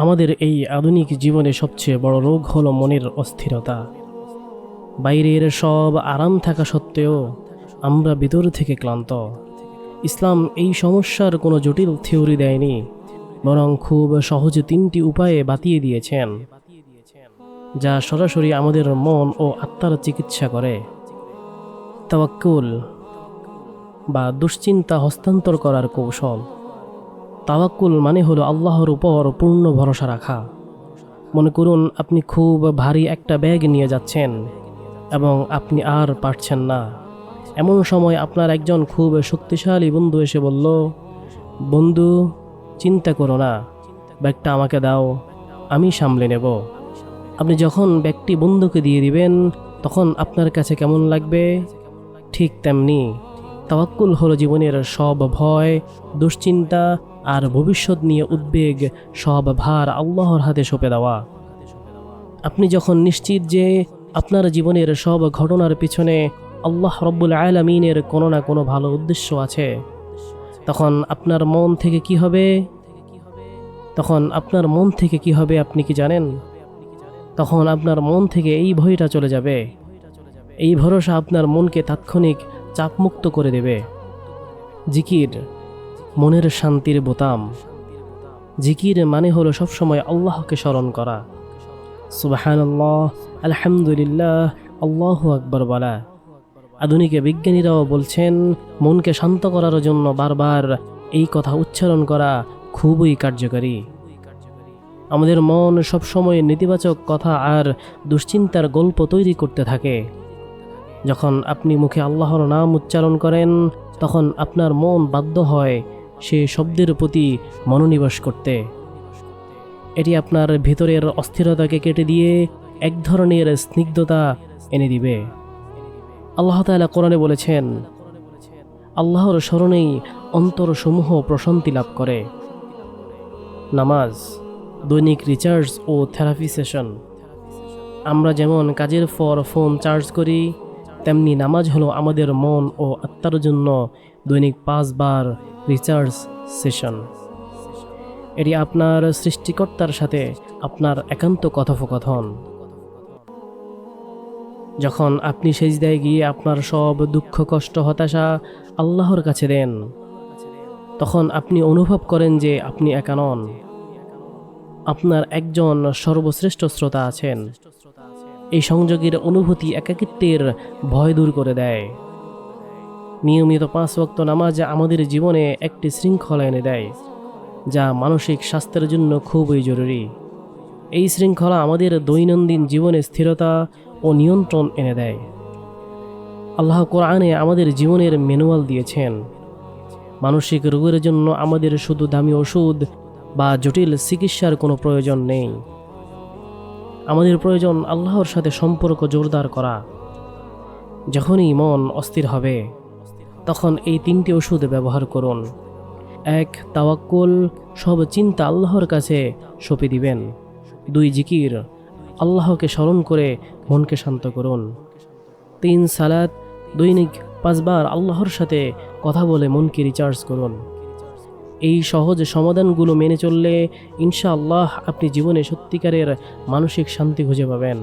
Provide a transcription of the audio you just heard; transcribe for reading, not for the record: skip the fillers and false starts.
আমাদের এই আধুনিক জীবনে সবচেয়ে বড় রোগ হলো মনের অস্থিরতা। বাইরের সব আরাম থাকা সত্ত্বেও আমরা ভিতর থেকে ক্লান্ত। ইসলাম এই সমস্যার কোনো জটিল থিওরি দেয়নি, বরং খুব সহজে 3টি উপায়ে বাতিয়ে দিয়েছেন, যা সরাসরি আমাদের মন ও আত্মার চিকিৎসা করে। তাওয়াক্কুল বা দুশ্চিন্তা হস্তান্তর করার কৌশল। তাওয়াক্কুল মানে হলো আল্লাহর উপর পূর্ণ ভরসা রাখা। মনে করুন আপনি খুব ভারী একটা ব্যাগ নিয়ে যাচ্ছেন এবং আপনি আর পারছেন না। এমন সময় আপনার একজন খুব শক্তিশালী বন্ধু এসে বলল, বন্ধু, চিন্তা করো না, ব্যাগটা আমাকে দাও, আমি সামলে নেব। আপনি যখন ব্যাগটি বন্ধুকে দিয়ে দিবেন, তখন আপনার কাছে কেমন লাগবে? ঠিক তেমনি তাওয়াক্কুল হলো জীবনের সব ভয়, দুশ্চিন্তা আর ভবিষ্যৎ নিয়ে উদ্বেগ সব ভার আল্লাহর হাতে সঁপে দেওয়া। আপনি যখন নিশ্চিত যে আপনার জীবনের সব ঘটনার পিছনে আল্লাহ রব্বুল আলামিনের কোনো না কোনো ভালো উদ্দেশ্য আছে, তখন আপনার মন থেকে কি হবে? আপনি কি জানেন? তখন আপনার মন থেকে এই ভয়টা চলে যাবে। এই ভরসা আপনার মনকে তাৎক্ষণিক চাপমুক্ত করে দেবে। জিকির মনের শান্তির বোতাম। জিকির মানে হলো সবসময় আল্লাহকে স্মরণ করা। সুবহানাল্লাহ, আলহামদুলিল্লাহ, আল্লাহু আকবার বলা। আধুনিক বিজ্ঞানীরাও বলছেন, মনকে শান্ত করার জন্য বারবার এই কথা উচ্চারণ করা খুবই কার্যকরী। আমাদের মন সবসময় নেতিবাচক কথা আর দুশ্চিন্তার গল্প তৈরি করতে থাকে। যখন আপনি মুখে আল্লাহর নাম উচ্চারণ করেন, তখন আপনার মন বাধ্য হয় সে শব্দের প্রতি মনোনিবেশ করতে। এটি আপনার ভিতরের অস্থিরতাকে কেটে দিয়ে এক ধরনের স্নিগ্ধতা এনে দিবে। আল্লাহ তাআলা কোরআনে বলেছেন, আল্লাহর স্মরণেই অন্তরসমূহ প্রশান্তি লাভ করে। নামাজ, দৈনিক রিচার্জ ও থেরাপি সেশন। আমরা যেমন কাজের পর ফোন চার্জ করি, তেমনি নামাজ হলো আমাদের মন ও আত্মার জন্য দৈনিক 5 বার রিচার্জ সেশন। এটি আপনার সৃষ্টিকর্তার সাথে আপনার একান্ত কথোপকথন। যখন আপনি সেজদায় গিয়ে আপনার সব দুঃখ, কষ্ট, হতাশা আল্লাহর কাছে দেন, তখন আপনি অনুভব করেন যে আপনি একা নন। আপনার একজন সর্বশ্রেষ্ঠ শ্রোতা আছেন। এই সংযোগের অনুভূতি একাকিত্বের ভয় দূর করে দেয়। নিয়মিত 5 ওয়াক্ত নামাজ আমাদের জীবনে একটি শৃঙ্খলা এনে দেয়, যা মানসিক স্বাস্থ্যের জন্য খুবই জরুরি। এই শৃঙ্খলা আমাদের দৈনন্দিন জীবনে স্থিরতা ও নিয়ন্ত্রণ এনে দেয়। আল্লাহ কোরআনে আমাদের জীবনের ম্যানুয়াল দিয়েছেন। মানসিক রোগের জন্য আমাদের শুধু দামি ওষুধ বা জটিল চিকিৎসার কোনো প্রয়োজন নেই। আমাদের প্রয়োজন আল্লাহর সাথে সম্পর্ক জোরদার করা। যখনই মন অস্থির হবে, তখন এই 3টি ওষুধ ব্যবহার করুন। 1. তাওয়াক্কুল, সব চিন্তা আল্লাহর কাছে সঁপে দিবেন। 2. জিকির, আল্লাহকে স্মরণ করে মনকে শান্ত করুন। 3. সালাত, দৈনিক 5 বার আল্লাহর সাথে কথা বলে মনকে রিচার্জ করুন। এই সহজ সমাধানগুলো মেনে চললে ইনশাআল্লাহ আপনি জীবনে সত্যিকারের মানসিক শান্তি খুঁজে পাবেন।